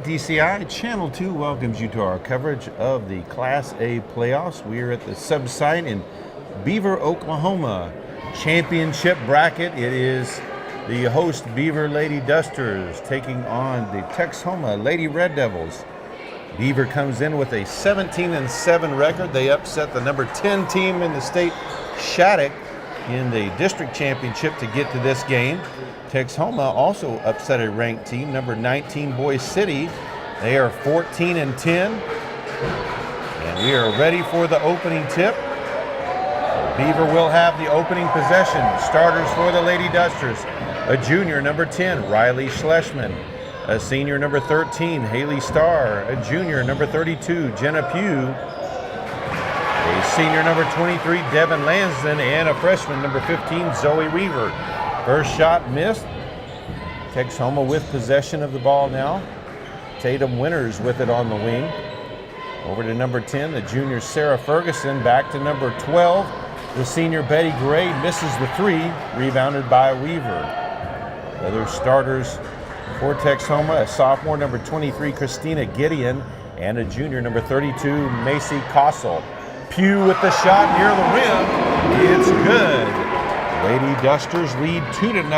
PTCI Channel 2 welcomes you to our coverage of the Class A playoffs. We are at the sub-site in Beaver, Oklahoma. Championship bracket. It is the host Beaver Lady Dusters taking on the Texhoma Lady Red Devils. Beaver comes in with a 17-7 record. They upset the number 10 team in the state, Shattuck, in the district championship to get to this game. Texhoma also upset a ranked team, number 19 Boise City. They are 14-10. And we are ready for the opening tip. Beaver will have the opening possession. Starters for the Lady Dusters. A junior, number 10, Riley Schleshman. A senior, number 13, Haley Starr. A junior, number 32, Jenna Pugh. A senior, number 23, Devin Lansden. And a freshman, number 15, Zoe Weaver. First shot missed. Texhoma with possession of the ball now. Tatum Winters with it on the wing. Over to number 10, the junior Sarah Ferguson. Back to number 12, the senior Betty Gray misses the three, rebounded by Weaver. Other starters for Texhoma, a sophomore, number 23, Christina Gideon, and a junior, number 32, Macy Kossel. Pugh with the shot near the rim. It's good. Lady Dusters lead 2-0.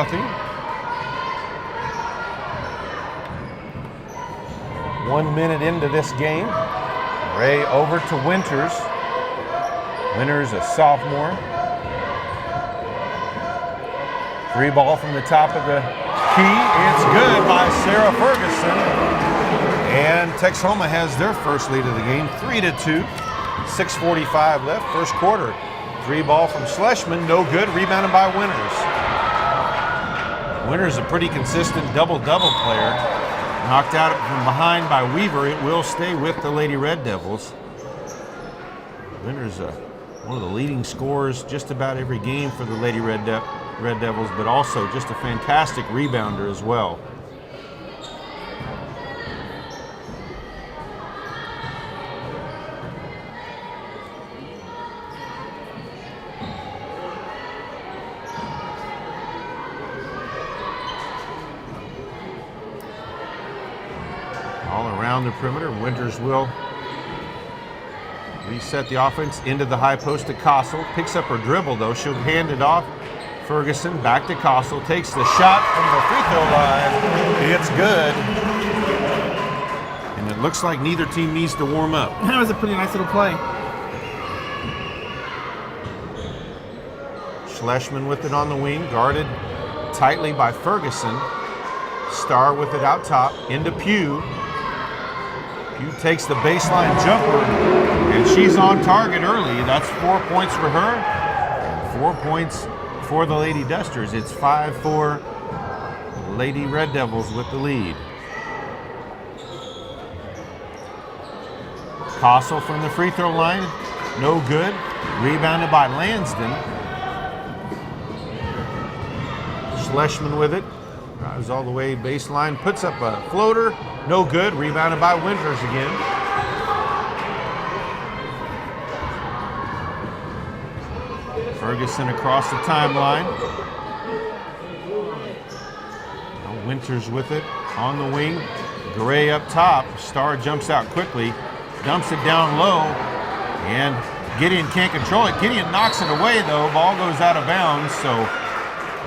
1 minute into this game. Ray over to Winters. Winters, a sophomore. Free ball from the top of the key. It's good by Sarah Ferguson. And Texhoma has their first lead of the game, 3-2. 6:45 left, first quarter. Free ball from Schleshman, no good, rebounded by Winters. Winters a pretty consistent double-double player. Knocked out from behind by Weaver. It will stay with the Lady Red Devils. Winters one of the leading scorers just about every game for the Lady Red Devils, but also just a fantastic rebounder as well. All around the perimeter, Winters will reset the offense into the high post to Kossel. Picks up her dribble though, she'll hand it off. Ferguson back to Kossel, takes the shot from the free throw line. It's good. And it looks like neither team needs to warm up. That was a pretty nice little play. Schleshman with it on the wing, guarded tightly by Ferguson. Starr with it out top, into Pugh. Pugh takes the baseline jumper, and she's on target early. That's 4 points for her, and 4 points for the Lady Dusters. It's 5-4 Lady Red Devils with the lead. Kossel from the free throw line, no good. Rebounded by Lansden. Schleshman with it. Drives all the way baseline, puts up a floater, no good, rebounded by Winters again. Ferguson across the timeline. Now Winters with it on the wing. Gray up top, Starr jumps out quickly, dumps it down low, and Gideon can't control it. Gideon knocks it away though, ball goes out of bounds, so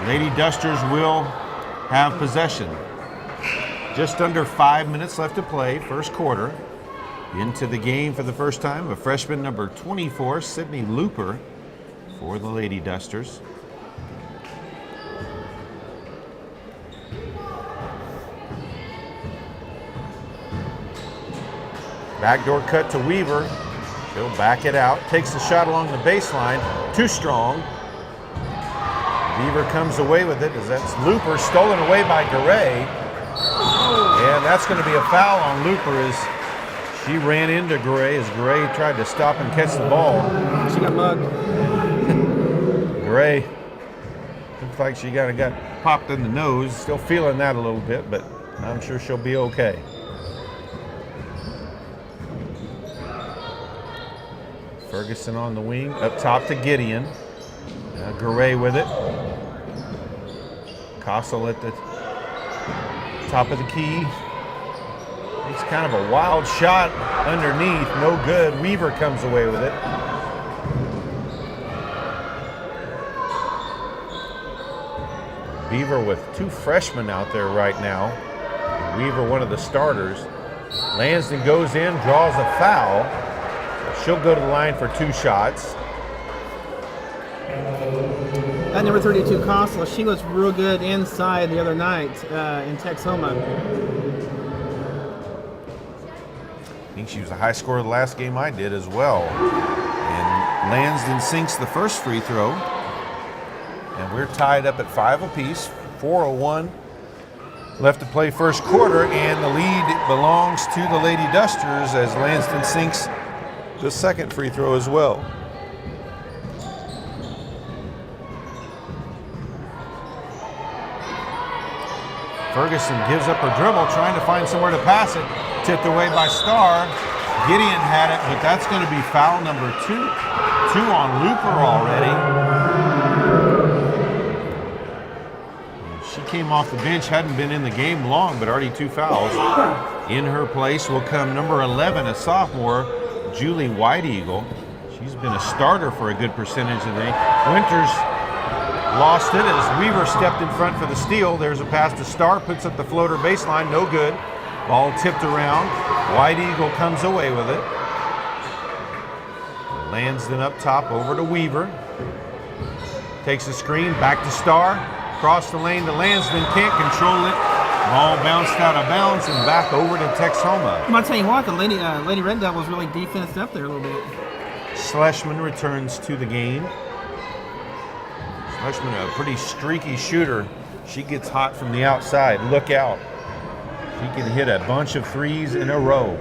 Lady Dusters will have possession. Just under 5 minutes left to play, first quarter. Into the game for the first time, a freshman, number 24, Sydney Looper, for the Lady Dusters. Backdoor cut to Weaver. She'll back it out, takes the shot along the baseline, too strong. Beaver comes away with it as that's Looper, stolen away by Garay. And that's going to be a foul on Looper as she ran into Garay as Garay tried to stop and catch the ball. She got mugged. Garay looks like she got popped in the nose. Still feeling that a little bit, but I'm sure she'll be okay. Ferguson on the wing, up top to Gideon. Garay with it. Kossel at the top of the key. It's kind of a wild shot underneath, no good. Weaver comes away with it. Beaver with 2 freshmen out there right now. Weaver, one of the starters. Lansden goes in, draws a foul. She'll go to the line for 2 shots. That number 32, Kosla, she was real good inside the other night in Texhoma. I think she was a high scorer the last game I did as well. And Lansden sinks the first free throw. And we're tied up at 5 apiece, 4:01 left to play first quarter, and the lead belongs to the Lady Dusters as Lansden sinks the second free throw as well. Ferguson gives up her dribble, trying to find somewhere to pass it. Tipped away by Starr. Gideon had it, but that's going to be foul number 2. 2 on Looper already. She came off the bench, hadn't been in the game long, but already 2 fouls. In her place will come number 11, a sophomore, Julie White Eagle. She's been a starter for a good percentage of the game. Winters lost it as Weaver stepped in front for the steal. There's a pass to Starr, puts up the floater baseline, no good. Ball tipped around. White Eagle comes away with it. Lansden up top over to Weaver. Takes the screen, back to Starr. Across the lane to Lansden, can't control it. Ball bounced out of bounds and back over to Texhoma. I'm going to tell you what, the Lady Red Devils really defensed up there a little bit. Schlesman returns to the game. Schlesman, a pretty streaky shooter. She gets hot from the outside. Look out. She can hit a bunch of threes in a row.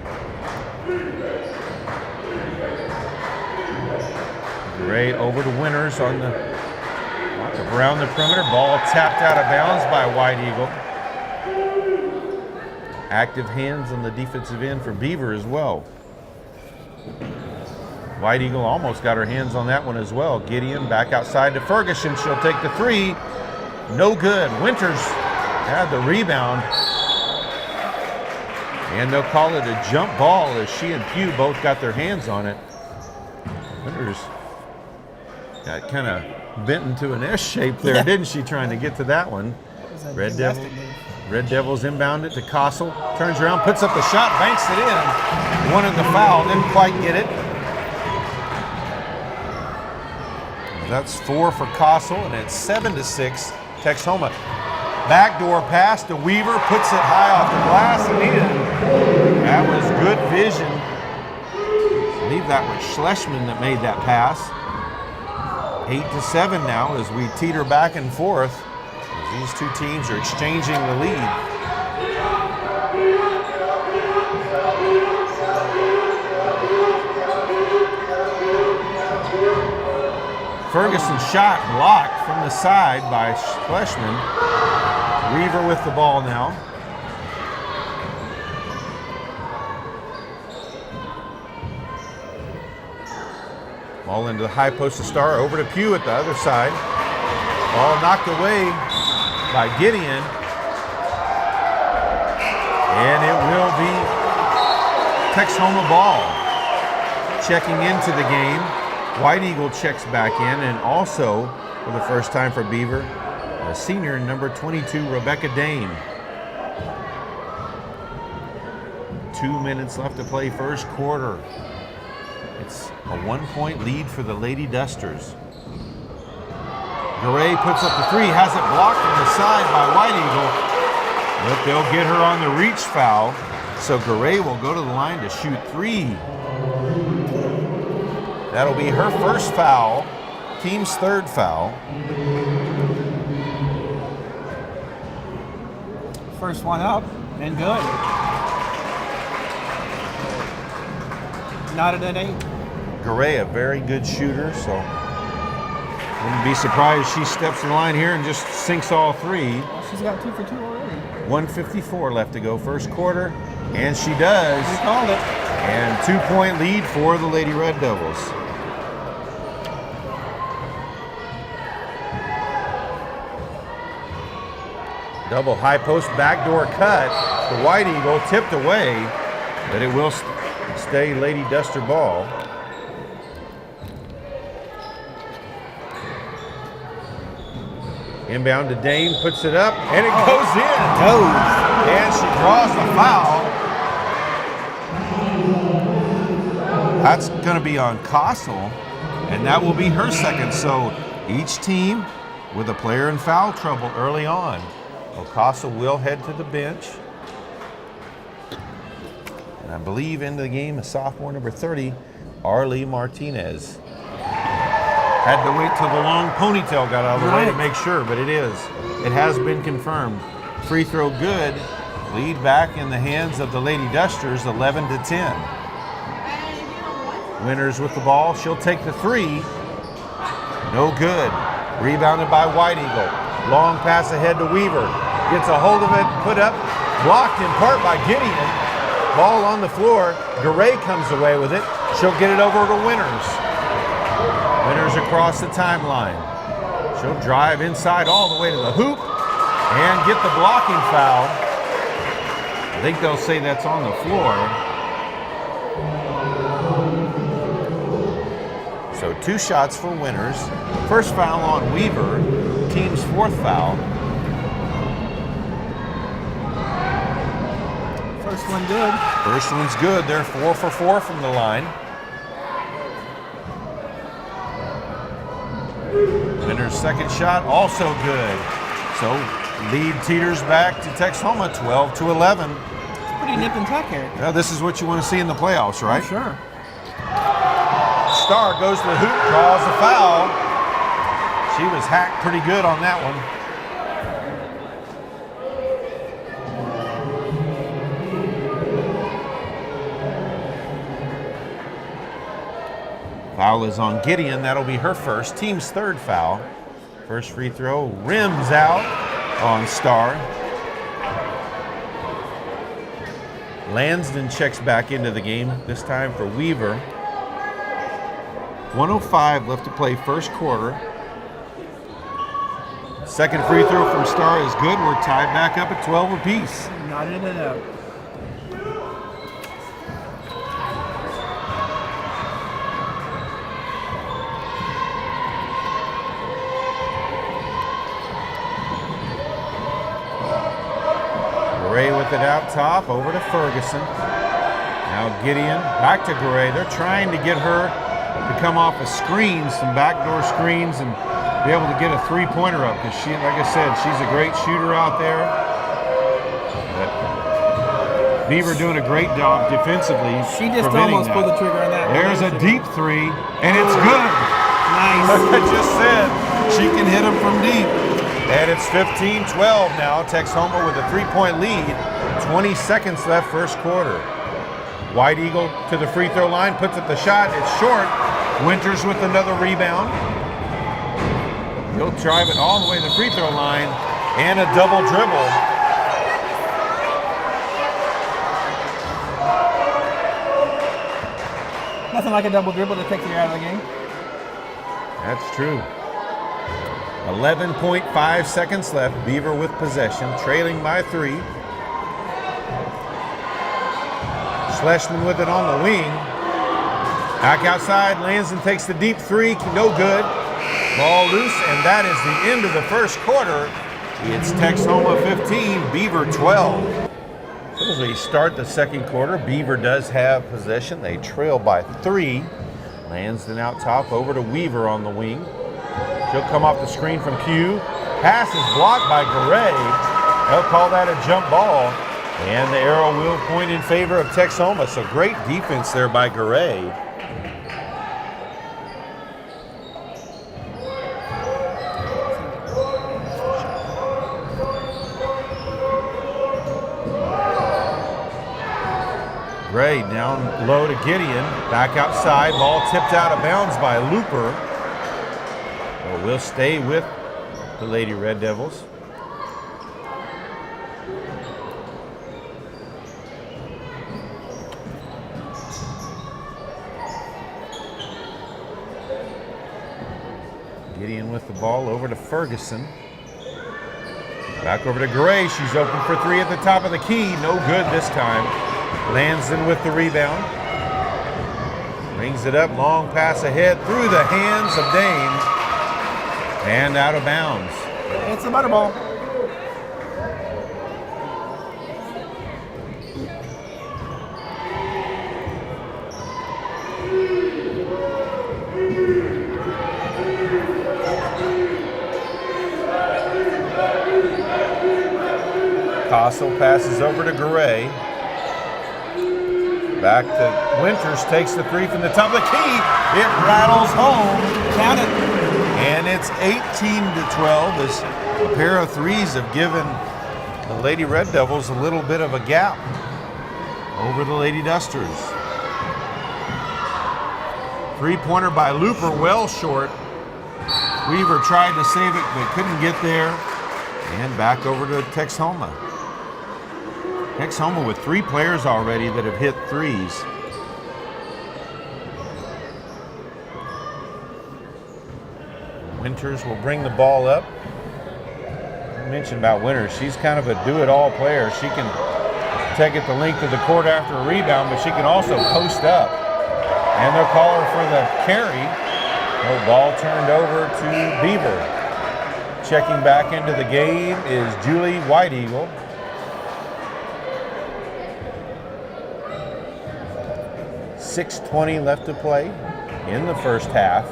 Gray over to Winters on the around the perimeter. Ball tapped out of bounds by White Eagle. Active hands on the defensive end for Beaver as well. White Eagle almost got her hands on that one as well. Gideon back outside to Ferguson. She'll take the 3. No good. Winters had the rebound. And they'll call it a jump ball as she and Pugh both got their hands on it. Winters got kind of bent into an S shape there, didn't she, trying to get to that one. Red Devils inbound it to Kossel. Turns around, puts up the shot, banks it in. Wanted the foul, didn't quite get it. That's 4 for Kossel, and it's 7-6 Texhoma. Backdoor pass to Weaver, puts it high off the glass and in. That was good vision. I believe that was Schlesman that made that pass. 8-7 now as we teeter back and forth. As these two teams are exchanging the lead. Ferguson shot blocked from the side by Schlesman. Weaver with the ball now. Ball into the high post to Starr, over to Pugh at the other side. Ball knocked away by Gideon. And it will be Texhoma ball. Checking into the game. White Eagle checks back in, and also, for the first time for Beaver, a senior, number 22, Rebecca Dane. 2 minutes left to play first quarter. It's a 1-point lead for the Lady Dusters. Garay puts up the 3, has it blocked from the side by White Eagle, but they'll get her on the reach foul, so Garay will go to the line to shoot 3. That'll be her first foul, team's 3rd foul. First one up, and good. Knotted at 8. Garay, a very good shooter, so wouldn't be surprised if she steps in the line here and just sinks all 3. Well, she's got 2 for 2 already. 1:54 left to go first quarter, and she does. We called it. And 2-point lead for the Lady Red Devils. Double high post backdoor cut. the White Eagle, tipped away, but it will stay Lady Duster ball. Inbound to Dane, puts it up, and it goes in. And she draws the foul. That's going to be on Kossel, and that will be her second. So each team with a player in foul trouble early on. Well, Kossel will head to the bench. And I believe into the game is sophomore number 30, Arlie Martinez. Had to wait till the long ponytail got out of the way to make sure, but it has been confirmed. Free throw good. Lead back in the hands of the Lady Dusters, 11-10. Winters with the ball. She'll take the three. No good. Rebounded by White Eagle. Long pass ahead to Weaver. Gets a hold of it, put up, blocked in part by Gideon. Ball on the floor. Garay comes away with it. She'll get it over to Winters. Winters across the timeline. She'll drive inside all the way to the hoop and get the blocking foul. I think they'll say that's on the floor. So 2 shots for Winters. First foul on Weaver, team's 4th foul. First one good. First one's good. They're 4 for 4 from the line. Winters' second shot also good. So lead teeters back to Texhoma, 12-11. It's pretty nip and tuck here. Now, this is what you want to see in the playoffs, right? Oh, sure. Starr goes to the hoop, draws a foul. She was hacked pretty good on that one. Foul is on Gideon. That'll be her first. Team's 3rd foul. First free throw rims out on Starr. Lansden checks back into the game, this time for Weaver. 1:05 left to play, first quarter. Second free throw from Starr is good. We're tied back up at 12 apiece. Knotted it up. Gray with it out top, over to Ferguson. Now Gideon, back to Gray. They're trying to get her to come off of screens, some backdoor screens, and be able to get a three-pointer up, because she, like I said, she's a great shooter out there. But Beaver doing a great job defensively. She just almost pulled the trigger on that. There's a deep three, and it's good. Nice. Like I just said, she can hit them from deep. And it's 15-12 now. Texhoma with a 3-point lead. 20 seconds left first quarter. White Eagle to the free throw line, puts up the shot. It's short. Winters with another rebound. He'll drive it all the way to the free throw line and a double dribble. Nothing like a double dribble to take you out of the game. That's true. 11.5 seconds left. Beaver with possession, trailing by 3. Schlesman with it on the wing. Back outside, Lansden takes the deep three, no good. Ball loose, and that is the end of the first quarter. It's Texhoma 15, Beaver 12. So as we start the second quarter, Beaver does have possession. They trail by 3. Lansden out top, over to Weaver on the wing. She'll come off the screen from Q. Pass is blocked by Garay. They'll call that a jump ball. And the arrow will point in favor of Texhoma. So great defense there by Garay. Gray down low to Gideon. Back outside. Ball tipped out of bounds by Looper. Well, we'll stay with the Lady Red Devils. Gideon with the ball over to Ferguson. Back over to Gray. She's open for three at the top of the key. No good this time. Lansden with the rebound. Brings it up, long pass ahead through the hands of Dame. And out of bounds. It's a butter ball. Castle passes over to Gray. Back to Winters, takes the three from the top of the key. It rattles home. Count it. And it's 18-12 as a pair of threes have given the Lady Red Devils a little bit of a gap over the Lady Dusters. Three-pointer by Looper, well short. Weaver tried to save it but couldn't get there. And back over to Texhoma. Texhoma with three players already that have hit threes. Winters will bring the ball up. I mentioned about Winters, she's kind of a do-it-all player. She can take it the length of the court after a rebound, but she can also post up. And they'll call her for the carry. No, ball turned over to Beaver. Checking back into the game is Julie White Eagle. 6:20 left to play in the first half.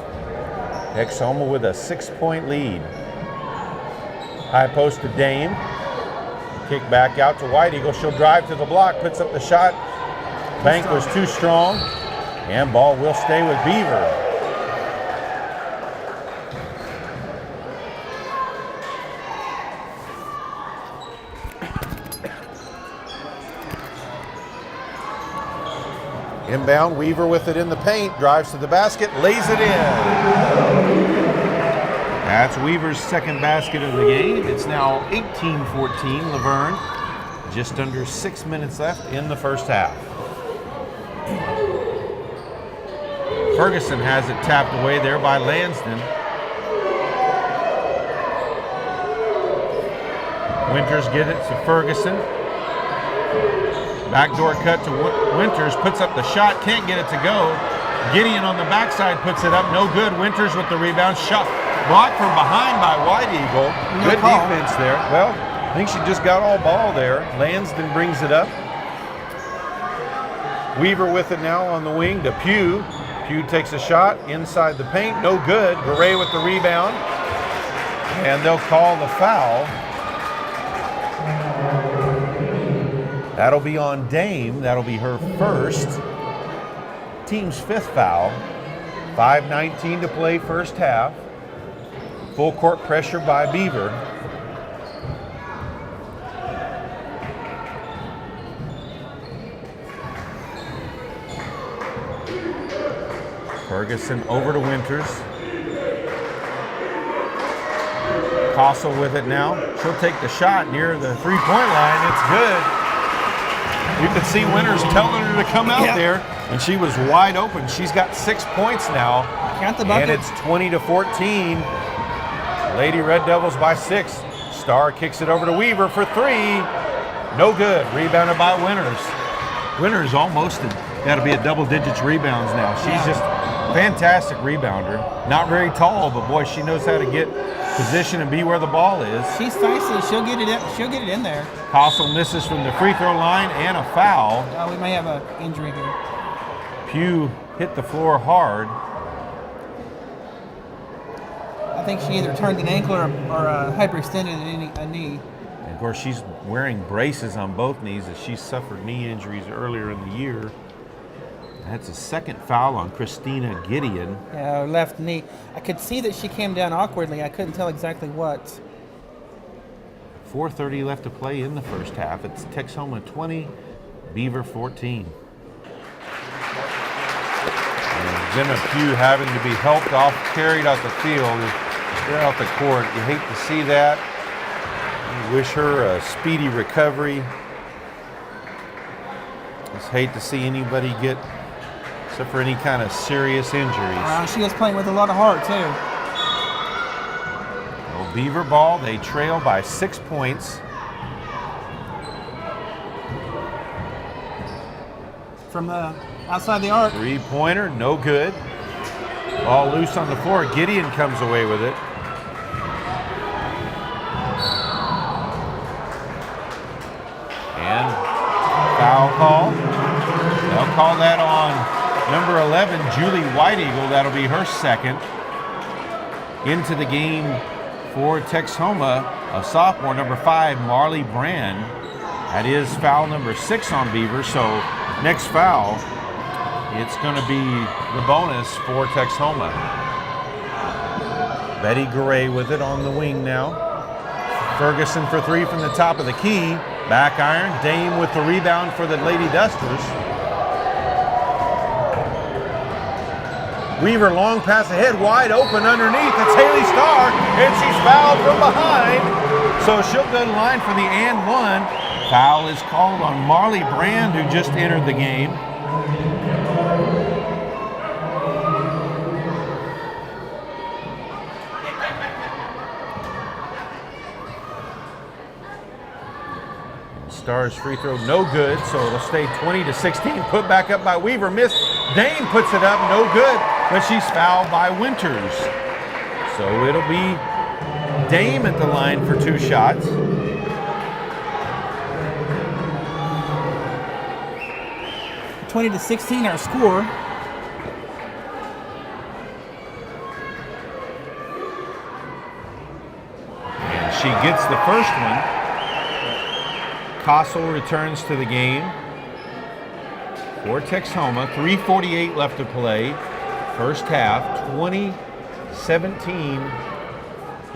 Texhoma with a 6-point lead. High post to Dame. Kick back out to White Eagle. She'll drive to the block, puts up the shot. Bank was too strong, and ball will stay with Beaver. Inbound, Weaver with it in the paint, drives to the basket, lays it in. That's Weaver's second basket of the game. It's now 18-14, Laverne. Just under 6 minutes left in the first half. Ferguson has it tapped away there by Lansden. Winters get it to Ferguson. Backdoor cut to Winters, puts up the shot, can't get it to go. Gideon on the backside puts it up, no good. Winters with the rebound, shot blocked from behind by White Eagle. Good defense there. Well, I think she just got all ball there. Lansden brings it up. Weaver with it now on the wing to Pugh. Pugh takes a shot inside the paint, no good. Garay with the rebound, and they'll call the foul. That'll be on Dame. That'll be her first. Team's fifth foul. 5:19 to play first half. Full court pressure by Beaver. Ferguson over to Winters. Castle with it now. She'll take the shot near the three-point line. It's good. You could see Winters telling her to come out there, and she was wide open. She's got 6 points now. Count the bucket. And it's 20-14. Lady Red Devils by 6. Starr kicks it over to Weaver for three. No good. Rebounded by Winters. Winters almost got to be at double digits rebounds now. She's just a fantastic rebounder. Not very tall, but boy, she knows how to get position and be where the ball is. She's feisty. She'll get it in. She'll get it in there. Castle misses from the free throw line and a foul. We may have an injury here. Pugh hit the floor hard. I think she either turned an ankle or hyperextended a knee. And of course, she's wearing braces on both knees as she suffered knee injuries earlier in the year. That's a second foul on Christina Gideon. Yeah, left knee. I could see that she came down awkwardly. I couldn't tell exactly what. 4:30 left to play in the first half. It's Texhoma 20, Beaver 14. And Jenna Pugh having to be helped off, carried out the field, straight off the court. You hate to see that. You wish her a speedy recovery. Just hate to see anybody get, except for any kind of serious injuries. She was playing with a lot of heart, too. So Beaver ball, they trail by 6 points. From outside the arc. Three-pointer, no good. Ball loose on the floor. Gideon comes away with it. And foul call. They'll call that on number 11, Julie White Eagle. That'll be her second. Into the game for Texhoma, a sophomore, number 5, Marley Brand. That is foul number 6 on Beaver. So next foul, it's going to be the bonus for Texhoma. Betty Gray with it on the wing now. Ferguson for 3 from the top of the key. Back iron. Dame with the rebound for the Lady Dusters. Weaver long pass ahead, wide open underneath. It's Haley Starr, and she's fouled from behind. So she'll go to the line for the and one. Foul is called on Marley Brand, who just entered the game. Star's free throw no good, so it'll stay 20-16. Put back up by Weaver, missed. Dame puts it up, no good, but she's fouled by Winters. So it'll be Dame at the line for 2 shots. – 20-16 our score. And she gets the first one. Kossel returns to the game for Texhoma. 3:48 left to play. First half, 20-17.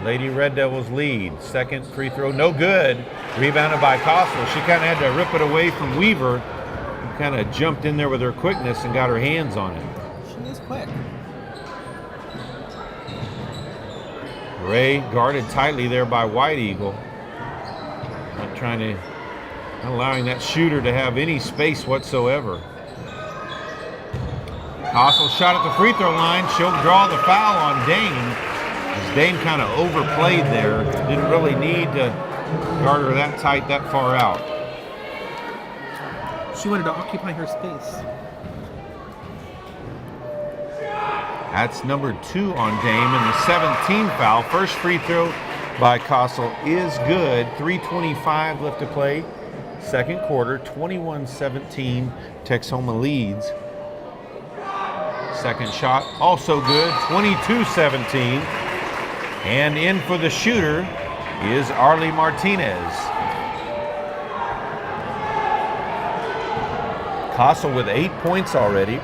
Lady Red Devils lead. Second free throw, no good. Rebounded by Kossel. She kind of had to rip it away from Weaver, who kind of jumped in there with her quickness and got her hands on it. She is quick. Ray guarded tightly there by White Eagle. Not allowing that shooter to have any space whatsoever. Kossel shot at the free throw line. She'll draw the foul on Dame. As Dame kind of overplayed there. Didn't really need to guard her that tight, that far out. She wanted to occupy her space. That's number 2 on Dame, and the 17 foul. First free throw by Kossel is good. 3:25 left to play. Second quarter, 21-17. Texhoma leads. Second shot, also good, 22-17. And in for the shooter is Arlie Martinez. Kossel with 8 points already.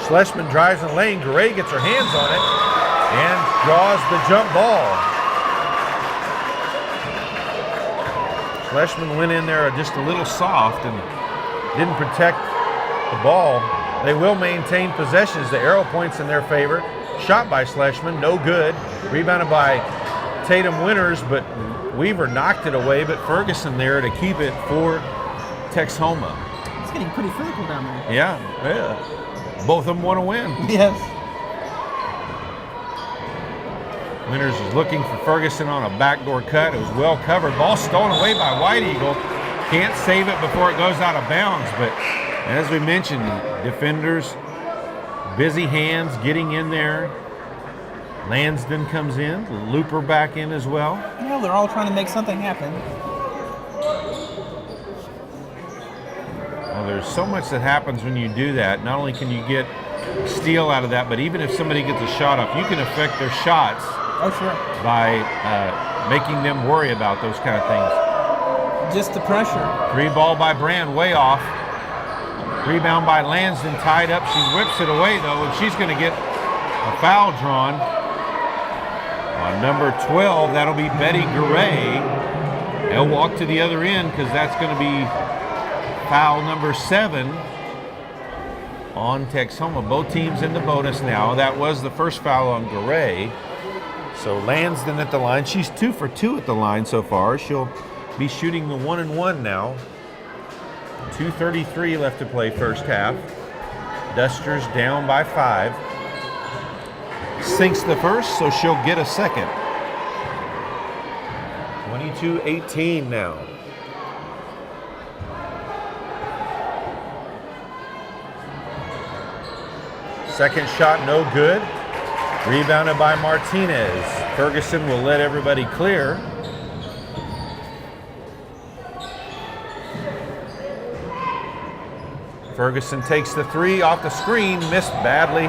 Schlesman drives in the lane. Gray gets her hands on it and draws the jump ball. Schlesman went in there just a little soft and didn't protect the ball. They will maintain possessions. The arrow points in their favor. Shot by Schlesman, no good. Rebounded by Tatum Winters, but Weaver knocked it away, but Ferguson there to keep it for Texhoma. It's getting pretty physical down there. Yeah. Both of them want to win. Yes. Winters is looking for Ferguson on a backdoor cut. It was well covered. Ball stolen away by White Eagle. Can't save it before it goes out of bounds. But as we mentioned, defenders, busy hands getting in there. Lansden comes in. Looper back in as well. You know, they're all trying to make something happen. Well, there's so much that happens when you do that. Not only can you get steal out of that, but even if somebody gets a shot off, you can affect their shots. Oh, sure. By making them worry about those kind of things. Just the pressure. 3 ball by Brand, way off. Rebound by Lansden, tied up. She whips it away, though, and she's going to get a foul drawn. On number 12, that'll be Betty Gray. They'll walk to the other end because that's going to be foul number 7 on Texhoma. Both teams in the bonus now. That was the first foul on Gray. So Lansden at the line. She's 2 for 2 at the line so far. She'll be shooting the 1-and-1 now. 2:33 left to play first half. Dusters down by 5. sinks the first, so she'll get a second. 22-18 now. Second shot, no good. Rebounded by Martinez. Ferguson will let everybody clear. Ferguson takes the three off the screen, missed badly.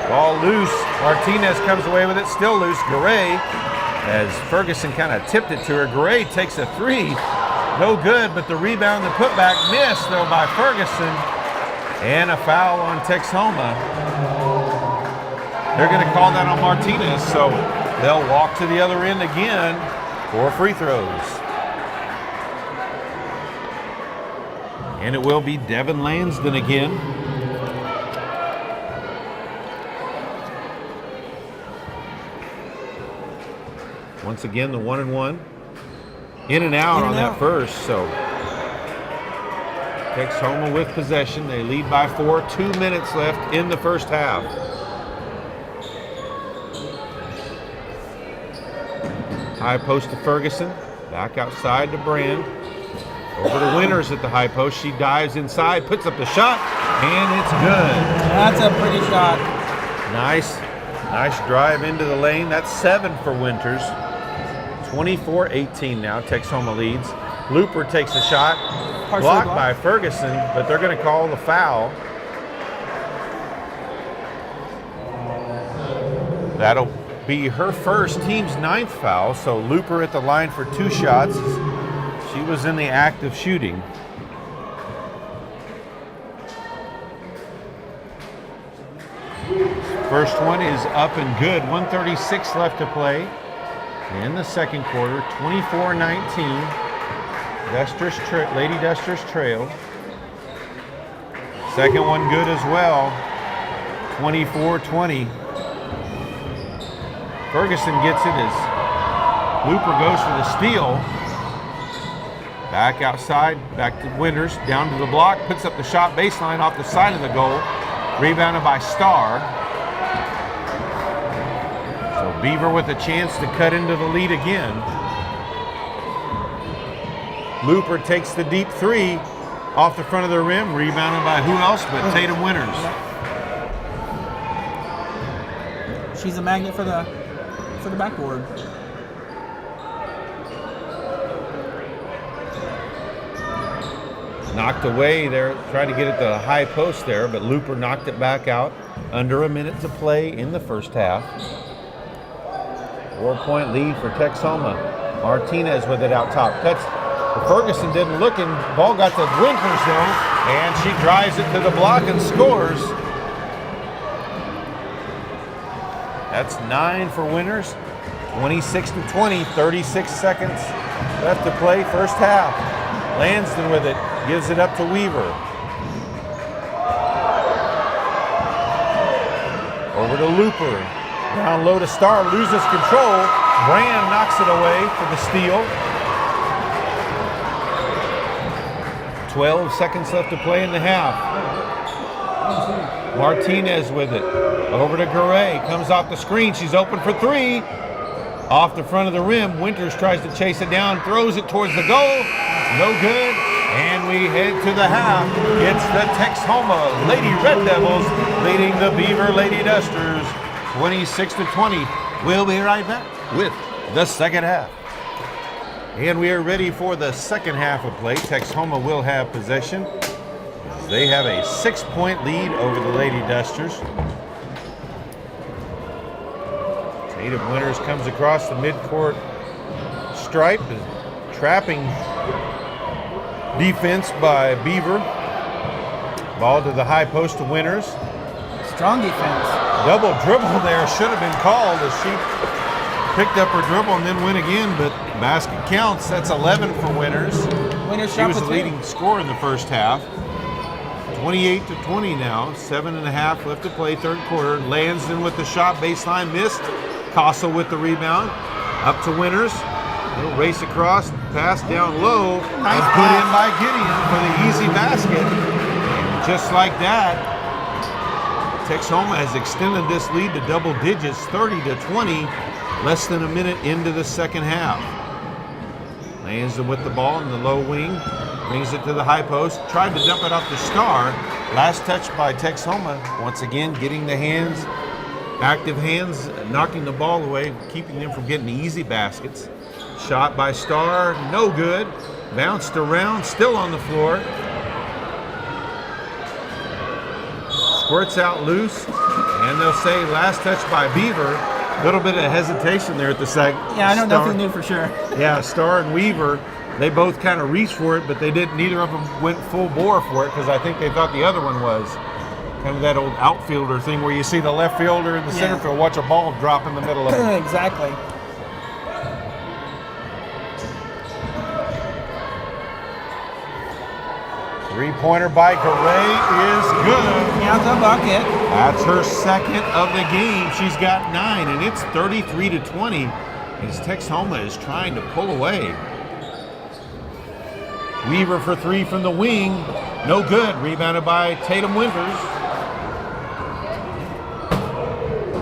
Ball loose. Martinez comes away with it, still loose. Garay, as Ferguson kind of tipped it to her. Garay takes a three, no good, but the rebound, the putback missed though by Ferguson. And a foul on Texhoma. They're going to call that on Martinez, so they'll walk to the other end again for free throws. And it will be Devin Lansden again. Once again, the 1-and-1. In and out on that first, so Texhoma with possession. They lead by 4. 2 minutes left in the first half. High post to Ferguson. Back outside to Brand. Over to Winters at the high post. She dives inside, puts up the shot, and it's good. That's a pretty shot. Nice drive into the lane. That's 7 for Winters. 24-18 now. Texhoma leads. Looper takes a shot. Blocked by Ferguson, but they're going to call the foul. That'll be her first, team's 9th foul. So Looper at the line for 2 shots. She was in the act of shooting. First one is up and good. 1:36 left to play in the second quarter. 24-19. Lady Dusters trail. Second one good as well. 24-20. Ferguson gets it as Looper goes for the steal. Back outside, back to Winters, down to the block, puts up the shot baseline off the side of the goal. Rebounded by Starr. So Beaver with a chance to cut into the lead again. Looper takes the deep three off the front of the rim, rebounded by who else but Tatum Winters. She's a magnet for the backboard. Knocked away there, tried to get it to the high post there, but Looper knocked it back out. Under a minute to play in the first half. 4-point lead for Texhoma. Martinez with it out top. Ferguson didn't look, and ball got to Winters though, and she drives it to the block and scores. That's 9 for Winters. 26-20, 36 seconds left to play, first half. Lansden with it, gives it up to Weaver. Over to Looper. Down low to Starr, loses control. Brand knocks it away for the steal. 12 seconds left to play in the half. Martinez with it. Over to Garay. Comes off the screen. She's open for 3. Off the front of the rim. Winters tries to chase it down. Throws it towards the goal. No good. And we head to the half. It's the Texhoma Lady Red Devils leading the Beaver Lady Dusters 26-20. We'll be right back with the second half. And we are ready for the second half of play. Texhoma will have possession. They have a 6-point lead over the Lady Dusters. Tatum Winters comes across the midcourt stripe, trapping defense by Beaver. Ball to the high post to Winters. Strong defense. Double dribble there should have been called as she picked up her dribble and then went again, but basket counts. That's 11 for Winters. She was the leading scorer in the first half. 28-20 now. 7.5 left to play, third quarter. Lansden with the shot, baseline missed. Castle with the rebound. Up to Winters. Little race across, pass down low, and put in by Gideon for the easy basket. And just like that, Texhoma has extended this lead to double digits, 30-20, less than a minute into the second half. Lands with the ball in the low wing, brings it to the high post, tried to dump it off the Star. Last touch by Texhoma, once again getting the hands, active hands, knocking the ball away, keeping them from getting easy baskets. Shot by Star, no good. Bounced around, still on the floor. Squirts out loose, and they'll say last touch by Beaver. A little bit of hesitation there at the second. Yeah, I know nothing new for sure. Yeah, Star and Weaver, they both kind of reached for it, but they didn't. Neither of them went full bore for it because I think they thought the other one was kind of that old outfielder thing where you see the left fielder in the center field watch a ball drop in the middle of it. Exactly. Three-pointer by Garay is good. Yeah, the bucket. That's her second of the game. She's got 9, and it's 33-20 as Texhoma is trying to pull away. Weaver for 3 from the wing. No good. Rebounded by Tatum Winters.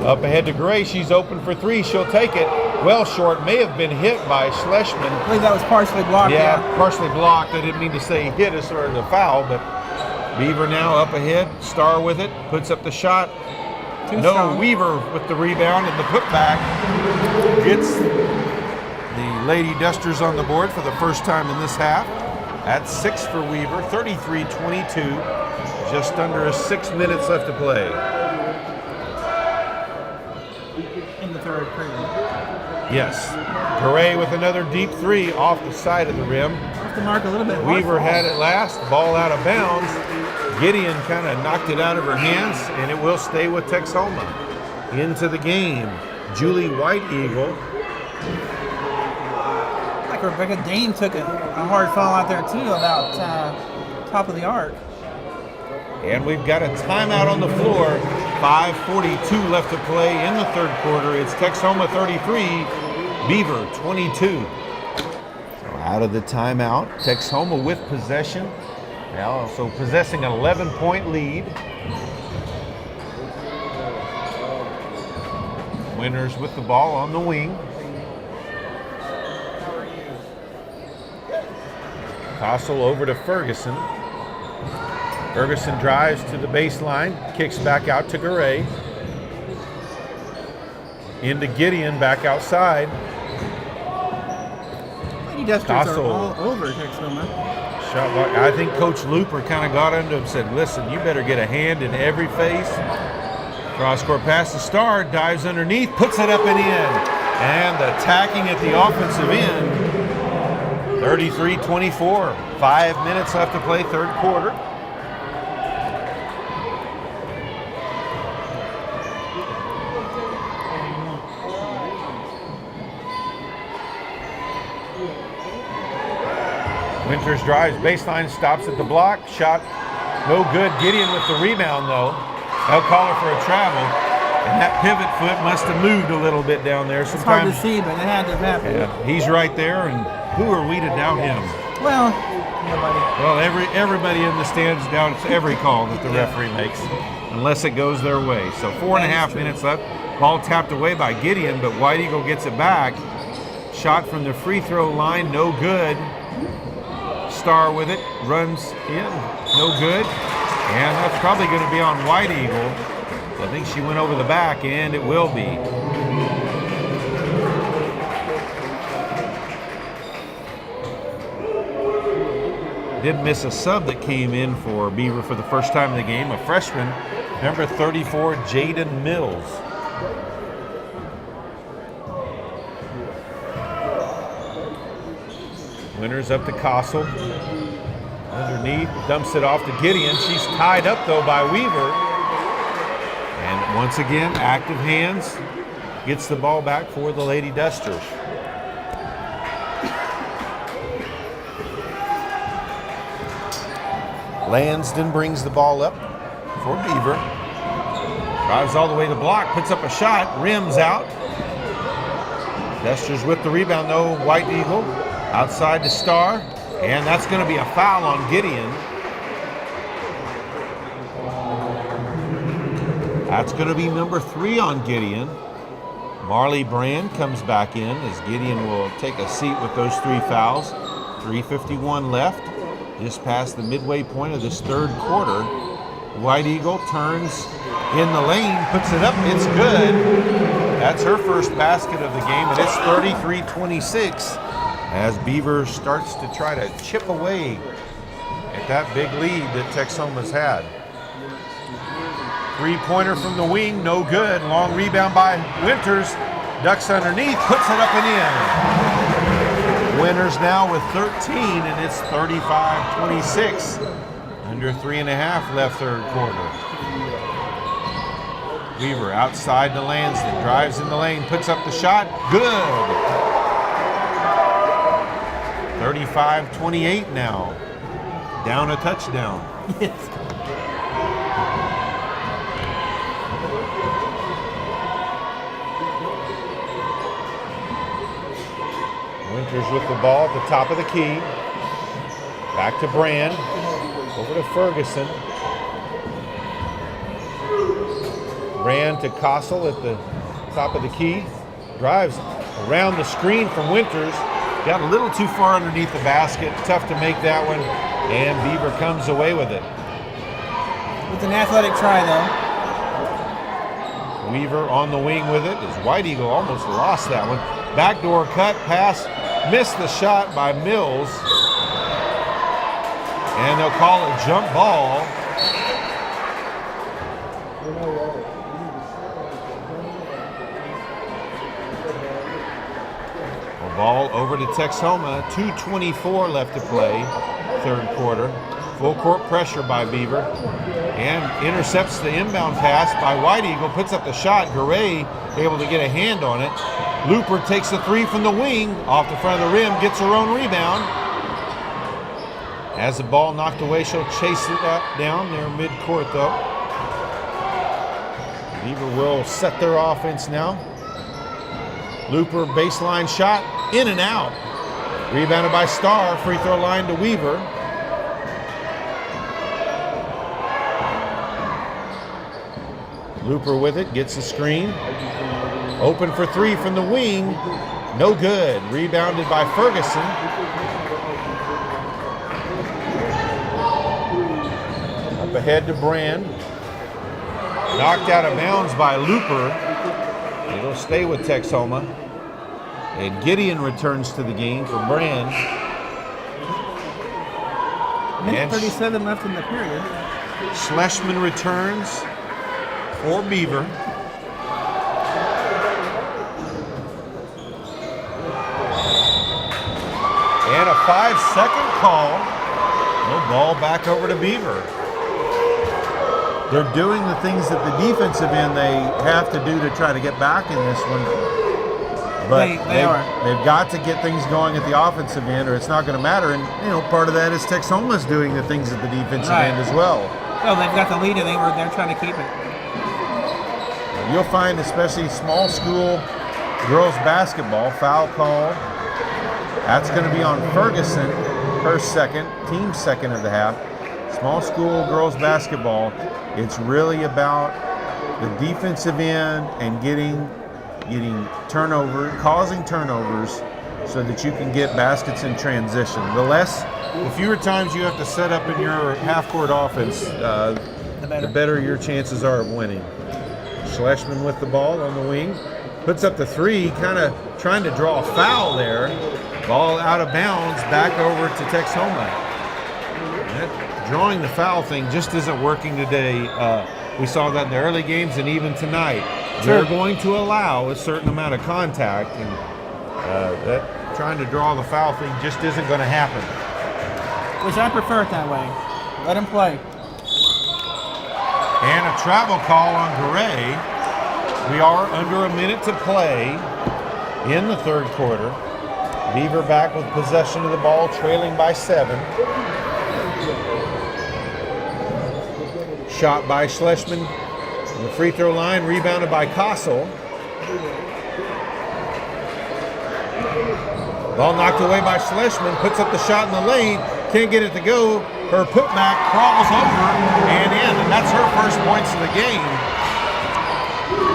Up ahead to Gray. She's open for 3. She'll take it. Well short. May have been hit by Schlesman. I believe that was partially blocked. Yeah, partially blocked. I didn't mean to say hit us or the foul, but Beaver now up ahead. Star with it. Puts up the shot. No, Weaver with the rebound and the putback. Gets the Lady Dusters on the board for the first time in this half. That's 6 for Weaver. 33-22. Just under 6 minutes left to play. In the third period. Yes. Garay with another deep 3 off the side of the rim. Off the mark a little bit. Weaver had it last. Ball out of bounds. Gideon kind of knocked it out of her hands, and it will stay with Texhoma. Into the game, Julie White Eagle. Like Rebecca Dane took a hard foul out there too, about top of the arc. And we've got a timeout on the floor. 5:42 left to play in the third quarter. It's Texhoma 33, Beaver 22. So out of the timeout, Texhoma with possession. Now also possessing an 11-point lead. Winters with the ball on the wing. Tossel over to Ferguson. Ferguson drives to the baseline, kicks back out to Garay. Into Gideon, back outside. Lady Dusters are all over Texhoma. Shot. I think Coach Looper kind of got into him and said, listen, you better get a hand in every face. Cross-court pass to Star, dives underneath, puts it up and in. And attacking at the offensive end, 33-24. 5 minutes left to play, third quarter. Winters drives baseline, stops at the block. Shot no good. Gideon with the rebound, though. They'll call her for a travel. And that pivot foot must have moved a little bit down there. It's hard to see, but it had to happen. Yeah, he's right there, and who are we to doubt him? Well, nobody. Well, everybody in the stands doubts every call that the referee makes, unless it goes their way. So 4.5 minutes left. Ball tapped away by Gideon, but White Eagle gets it back. Shot from the free throw line, no good. Star with it, runs in, no good. And that's probably going to be on White Eagle. I think she went over the back, and it will be. Did miss a sub that came in for Beaver for the first time in the game, a freshman, number 34, Jaden Mills. Winters up to Kossel. Underneath, dumps it off to Gideon. She's tied up, though, by Weaver. And once again, active hands. Gets the ball back for the Lady Dusters. Lansden brings the ball up for Beaver. Drives all the way to the block, puts up a shot, rims out. Dusters with the rebound, though. White Eagle outside to Star, and that's going to be a foul on Gideon. That's going to be number 3 on Gideon. Marley Brand comes back in as Gideon will take a seat with those 3 fouls. 3:51 left, just past the midway point of this third quarter. White Eagle turns in the lane, puts it up, it's good. That's her first basket of the game, and it's 33-26 as Beaver starts to try to chip away at that big lead that Texhoma's had. 3-pointer from the wing, no good. Long rebound by Winters, ducks underneath, puts it up and in. Winters now with 13, and it's 35-26. Under 3.5 left third quarter. Beaver outside to Lansden, drives in the lane, puts up the shot, good. 35-28 now. Down a touchdown. Yes. Winters with the ball at the top of the key. Back to Brand. Over to Ferguson. Brand to Kossel at the top of the key. Drives around the screen from Winters. Got a little too far underneath the basket. Tough to make that one. And Beaver comes away with it. With an athletic try, though. Weaver on the wing with it as White Eagle almost lost that one. Backdoor cut pass. Missed the shot by Mills. And they'll call a jump ball. A ball over to Texhoma. 2:24 left to play, third quarter. Full court pressure by Beaver. And intercepts the inbound pass by White Eagle. Puts up the shot. Garay able to get a hand on it. Looper takes the 3 from the wing. Off the front of the rim. Gets her own rebound. As the ball knocked away, she'll chase it down there mid-court, though. Beaver will set their offense now. Looper baseline shot, in and out. Rebounded by Starr, free throw line to Weaver. Looper with it, gets the screen. Open for 3 from the wing, no good. Rebounded by Ferguson. Ahead to Brand. Knocked out of bounds by Looper. It'll stay with Texhoma. And Gideon returns to the game for Brand. Minute 37 left in the period. Schlesman returns for Beaver. And a 5-second call. No ball back over to Beaver. They're doing the things that the defensive end they have to do to try to get back in this one. But they've got to get things going at the offensive end or it's not going to matter. And, part of that is Texhoma's doing the things at the defensive end as well. Well, they've got the lead and they're trying to keep it. You'll find especially small school girls basketball, foul call. That's going to be on Ferguson, her second, team second of the half. Small school girls basketball, it's really about the defensive end and getting causing turnovers so that you can get baskets in transition. The fewer times you have to set up in your half-court offense, the better your chances are of winning. Schlesman with the ball on the wing, puts up the 3, kind of trying to draw a foul there. Ball out of bounds, back over to Texhoma. Drawing the foul thing just isn't working today. We saw that in the early games and even tonight. They're going to allow a certain amount of contact, and trying to draw the foul thing just isn't going to happen. Which I prefer it that way. Let him play. And a travel call on Garay. We are under a minute to play in the third quarter. Beaver back with possession of the ball, trailing by 7. Shot by Schlesman on the free throw line, rebounded by Kossel. Ball knocked away by Schlesman, puts up the shot in the lane, can't get it to go. Her putback crawls over and in, and that's her first points of the game.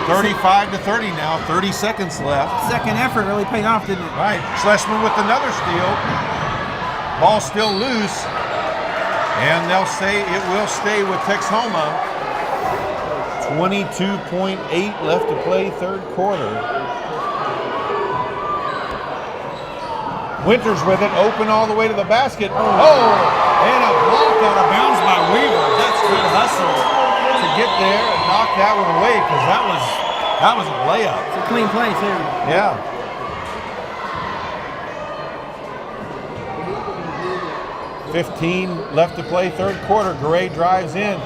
35 to 30 now, 30 seconds left. Second effort really paid off, didn't it? Right, Schlesman with another steal. Ball still loose, and they'll say it will stay with Texhoma. 22.8 left to play, third quarter. Winters with it, open all the way to the basket. Oh, and a block out of bounds by Weaver. That's good hustle to get there and knock that one away, because that was a layup. It's a clean play too. Yeah. .15 left to play, third quarter. Gray drives in,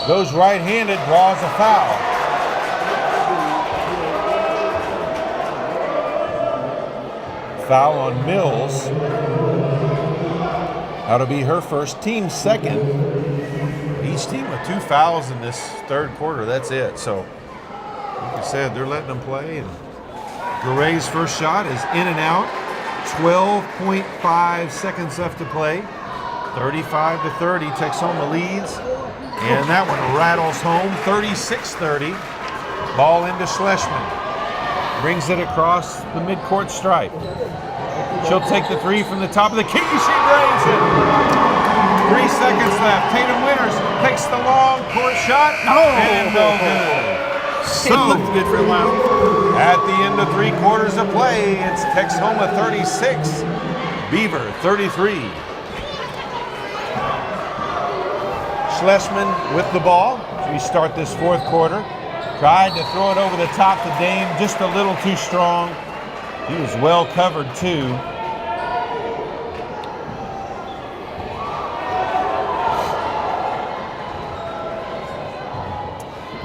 goes right-handed, draws a foul. Foul on Mills. That'll be her first, team second. Each team with 2 fouls in this third quarter. That's it. So, like I said, they're letting them play. And Garay's first shot is in and out. 12.5 seconds left to play. 35 to 30. Texhoma leads. And that one rattles home. 36-30. Ball into Schlesman. Brings it across the midcourt stripe. She'll take the three from the top of the key. She drains it. 3 seconds left. Tatum Winters takes the long court shot. And no good. It looked good for a while. At the end of 3 quarters of play, it's Texhoma 36, Beaver 33. Schlesman with the ball. We start this fourth quarter. Tried to throw it over the top to Dame, just a little too strong. He was well covered too.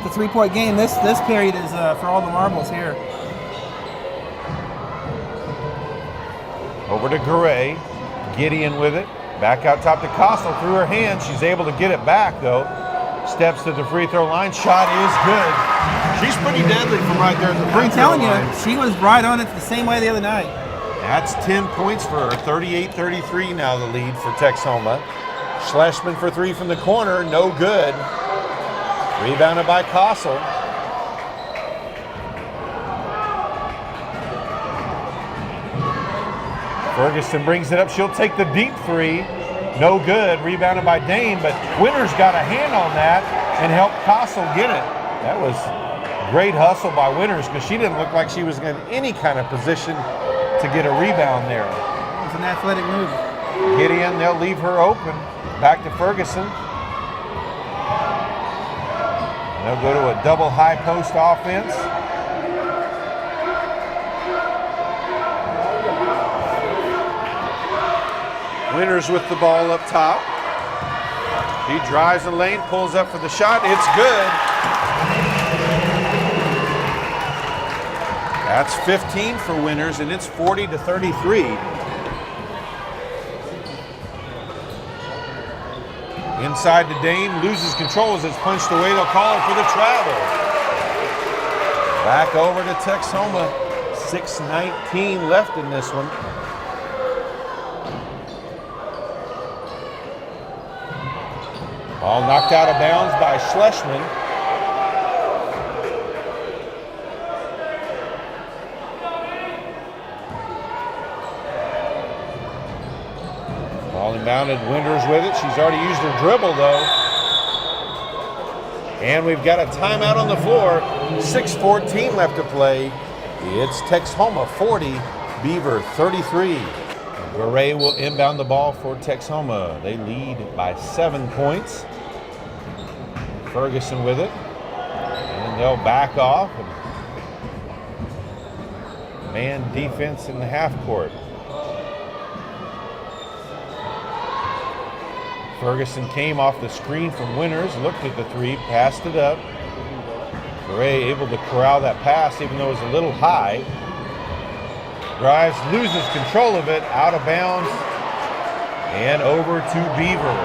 The 3-point game. This period is for all the marbles here. Over to Garay. Gideon with it. Back out top to Costle through her hands. She's able to get it back though. Steps to the free throw line. Shot is good. She's pretty deadly from right there at the free throw line. I'm telling you, she was right on it the same way the other night. That's 10 points for her. 38-33 now the lead for Texhoma. Schlesman for 3 from the corner. No good. Rebounded by Costle. Ferguson brings it up. She'll take the deep 3. No good. Rebounded by Dane, but Winters got a hand on that and helped Costle get it. That was great hustle by Winters, because she didn't look like she was in any kind of position to get a rebound there. It was an athletic move. Gideon, they'll leave her open. Back to Ferguson. They'll go to a double high post offense. Winters with the ball up top. He drives the lane, pulls up for the shot. It's good. That's 15 for Winters, and it's 40-33. Inside to Dame, loses control as it's punched away. They'll call it for the travel. Back over to Texhoma. 6:19 left in this one. Ball knocked out of bounds by Schlesman. Ball inbounded, Winters with it. She's already used her dribble though. And we've got a timeout on the floor. 6:14 left to play. It's Texhoma 40, Beaver 33. Garay will inbound the ball for Texhoma. They lead by 7 points. Ferguson with it. And they'll back off. Man defense in the half court. Ferguson came off the screen from Winters, looked at the 3, passed it up. Garay able to corral that pass even though it was a little high. Drives, loses control of it, out of bounds, and over to Beaver.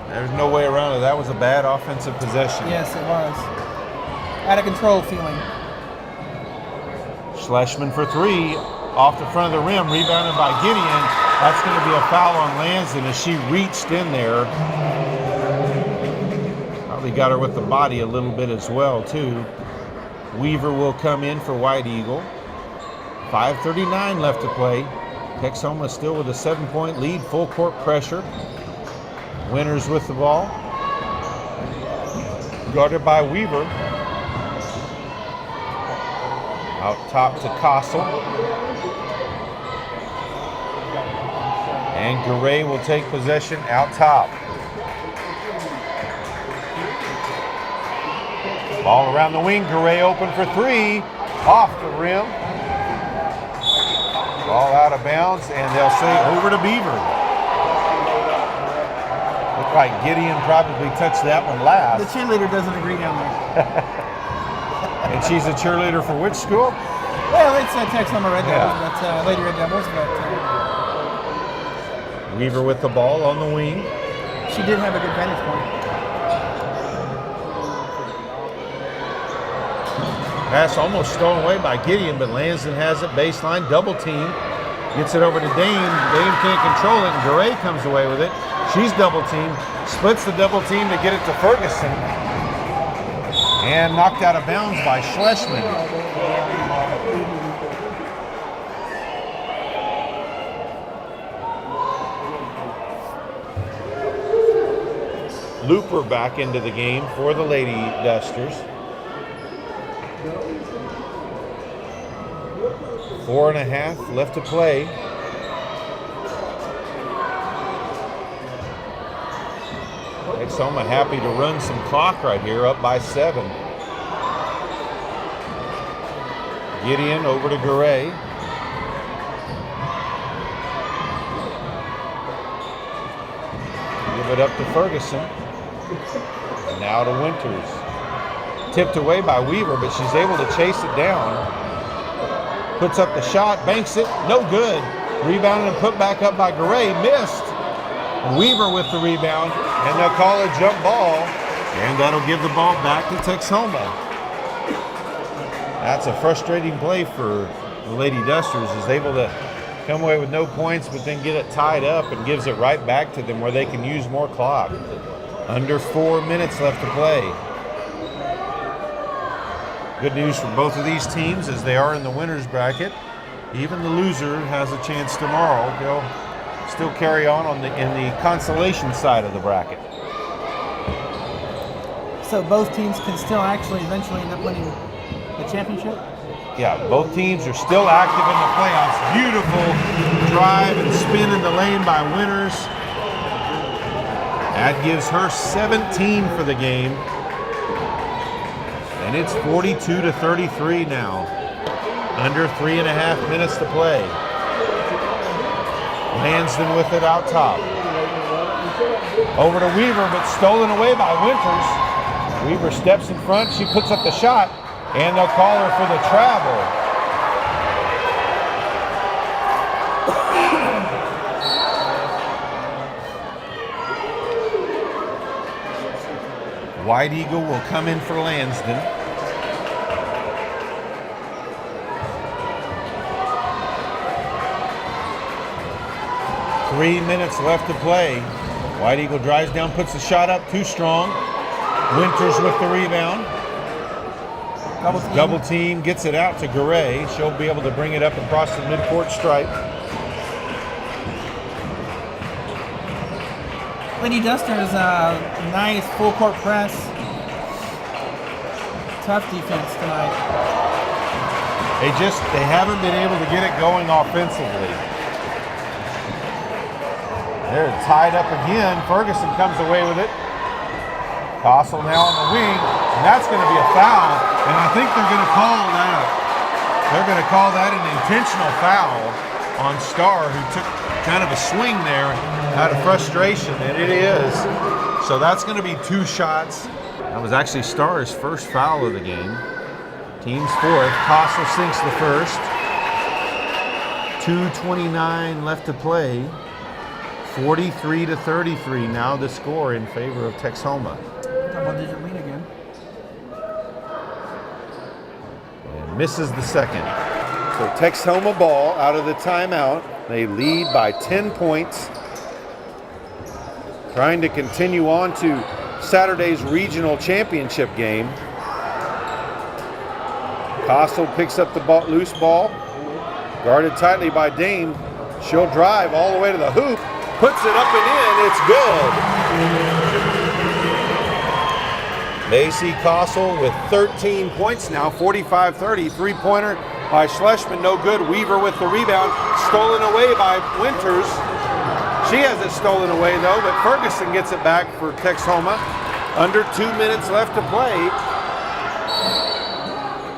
There's no way around it. That was a bad offensive possession. Yes, it was. Out of control feeling. Schlesman for 3, off the front of the rim, rebounded by Gideon. That's going to be a foul on Lansden as she reached in there. Probably got her with the body a little bit as well, too. Weaver will come in for White Eagle. 5:39 left to play. Texhoma still with a 7-point lead, full court pressure. Winters with the ball. Guarded by Weaver. Out top to Castle. And Garay will take possession out top. Ball around the wing. Garay open for three. Off the rim. Ball out of bounds, and they'll say over to Beaver. Looked like Gideon probably touched that one last. The cheerleader doesn't agree down there. And she's a cheerleader for which school? Well, it's Texhoma Red Devils, but Lady Red Devils. But Weaver with the ball on the wing. she did have a good vantage point. Pass almost stolen away by Gideon, but Lansden has it. Baseline, double team. Gets it over to Dame. Dame can't control it, and Garay comes away with it. She's double teamed. Splits the double team to get it to Ferguson. And knocked out of bounds by Schlesman. Looper back into the game for the Lady Dusters. 4.5 left to play. Texhoma happy to run some clock right here, up by 7. Gideon over to Garay. Give it up to Ferguson. And now to Winters. Tipped away by Weaver, but she's able to chase it down. Puts up the shot, banks it, no good. Rebounded and put back up by Garay, missed. Weaver with the rebound, and they'll call a jump ball, and that'll give the ball back to Texhoma. That's a frustrating play for the Lady Dusters, is able to come away with no points, but then get it tied up and gives it right back to them where they can use more clock. Under 4 minutes left to play. Good news for both of these teams as they are in the winners bracket. Even the loser has a chance tomorrow. They'll still carry on in the consolation side of the bracket. So both teams can still actually eventually end up winning the championship? Yeah, both teams are still active in the playoffs. Beautiful drive and spin in the lane by Winters. That gives her 17 for the game. And it's 42-33 now. Under 3.5 minutes to play. Lansden with it out top. Over to Weaver, but stolen away by Winters. Weaver steps in front. She puts up the shot, and they'll call her for the travel. White Eagle will come in for Lansden. Three minutes left to play. White Eagle drives down, puts the shot up, too strong. Winters with the rebound. Double team, gets it out to Garay. She'll be able to bring it up across the midcourt stripe. Lady Dusters, nice full court press. Tough defense tonight. They haven't been able to get it going offensively. They're tied up again. Ferguson comes away with it. Castle now on the wing, and that's going to be a foul. And I think they're going to call that. They're going to call that an intentional foul on Starr, who took kind of a swing there out of frustration, and it is. So that's going to be 2 shots. That was actually Starr's first foul of the game. Team's fourth. Castle sinks the first. 2:29 left to play. 43-33 now the score in favor of Texhoma. Double-digit lead again. And misses the second. So Texhoma ball out of the timeout. They lead by 10 points. Trying to continue on to Saturday's regional championship game. Costle picks up the loose ball. Guarded tightly by Dame. She'll drive all the way to the hoop. Puts it up and in. It's good. Macy Costle with 13 points now. 45-30. Three-pointer by Schlesman. No good. Weaver with the rebound. Stolen away by Winters. She has it stolen away though, but Ferguson gets it back for Texhoma. Under 2 minutes left to play.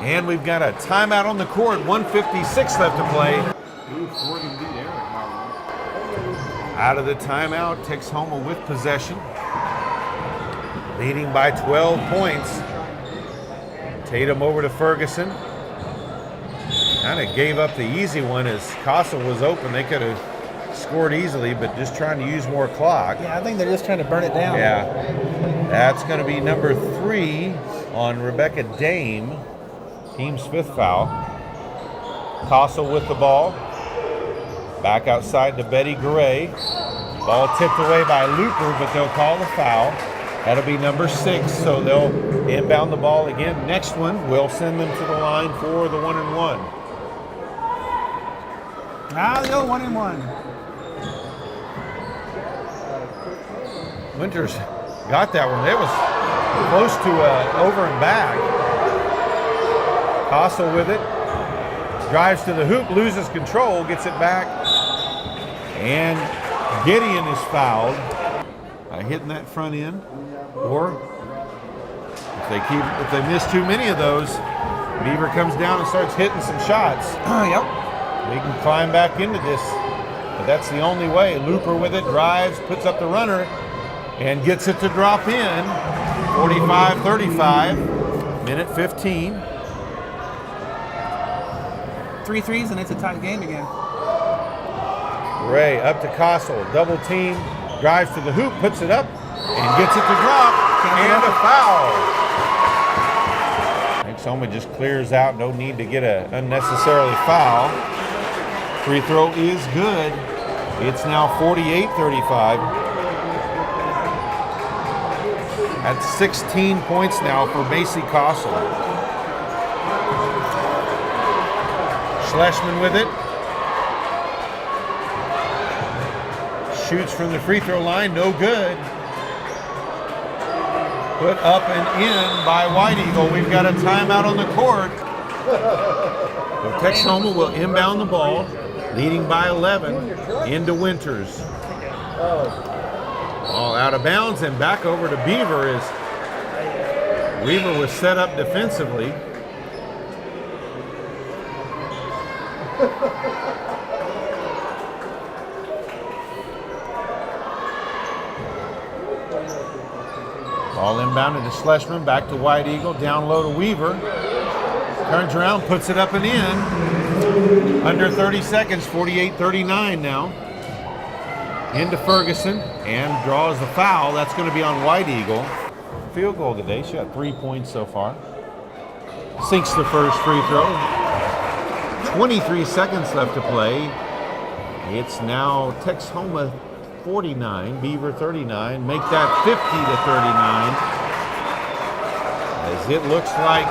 And we've got a timeout on the court. 1:56 left to play. Out of the timeout, Texhoma with possession. Leading by 12 points. Tatum over to Ferguson. Kind of gave up the easy one as Costle was open. They could have scored easily, but just trying to use more clock. Yeah, I think they're just trying to burn it down. Yeah. That's going to be number 3 on Rebecca Dame. Team's 5th foul. Costle with the ball. Back outside to Betty Gray. Ball tipped away by Looper, but they'll call the foul. That'll be number 6, so they'll inbound the ball again. Next one, we'll send them to the line for the 1-and-1. The old 1-and-1. Winters got that one. It was close to over and back. Costle with it. Drives to the hoop, loses control, gets it back. And Gideon is fouled by hitting that front end. Or if they miss too many of those, Beaver comes down and starts hitting some shots. Yep. They can climb back into this, but that's the only way. Looper with it, drives, puts up the runner, and gets it to drop in. 45-35, minute 15. 3 threes and it's a tight game again. Ray up to Costle, double team, drives to the hoop, puts it up, and gets it to drop, and a foul. Texhoma just clears out, no need to get an unnecessarily foul. Free throw is good. It's now 48-35. That's 16 points now for Macy Costle. Schlesman with it. Shoots from the free throw line, no good. Put up and in by White Eagle. We've got a timeout on the court. So Texhoma will inbound the ball, leading by 11 into Winters. All out of bounds and back over to Beaver as Weaver was set up defensively. Ball inbounded to Schlesman, back to White Eagle, down low to Weaver. Turns around, puts it up and in. Under 30 seconds, 48-39 now. Into Ferguson and draws the foul. That's going to be on White Eagle. Field goal today. She got 3 points so far. Sinks the first free throw. 23 seconds left to play. It's now Texhoma 49, Beaver 39. Make that 50-39. As it looks like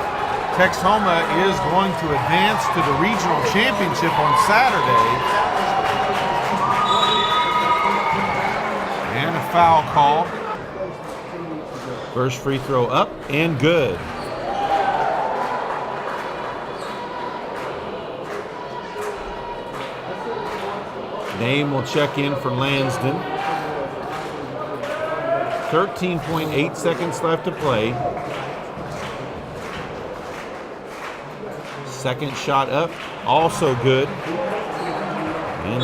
Texhoma is going to advance to the regional championship on Saturday. And a foul call. First free throw up and good. Dame will check in for Lansden. 13.8 seconds left to play. Second shot up, also good. And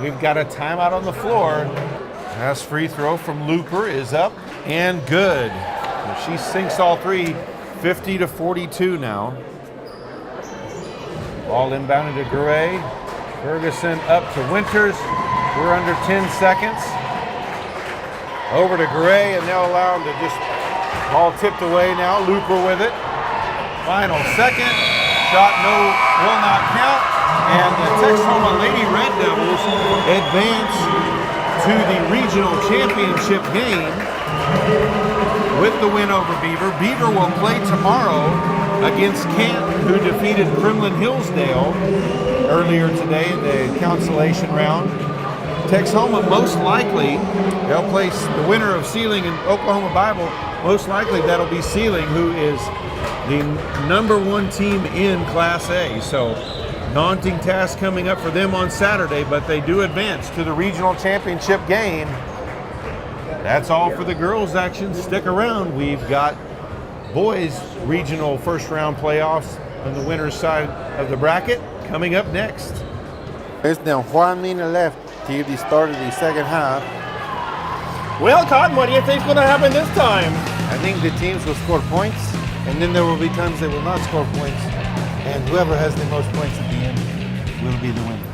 we've got a timeout on the floor. Pass free throw from Looper is up and good. She sinks all three, 50-42 now. Ball inbounded to Gray. Ferguson up to Winters. We're under 10 seconds. Over to Gray, and they'll allow him to just ball tipped away now. Looper with it. Final second. Shot will not count. And the Texhoma Lady Red Devils advance to the regional championship game with the win over Beaver. Beaver will play tomorrow against Canton, who defeated Kremlin Hillsdale earlier today in the consolation round. Texhoma, most likely, they'll place the winner of Sealing and Oklahoma Bible. Most likely that'll be Sealing, who is the #1 team in Class A. So, daunting task coming up for them on Saturday, but they do advance to the regional championship game. That's all for the girls' action. Stick around. We've got boys' regional first round playoffs on the winner's side of the bracket coming up next. Less than 1 minute left till the start of the second half. Well, Cotton, what do you think's going to happen this time? I think the teams will score points, and then there will be times they will not score points, and whoever has the most points at the end will be the winner.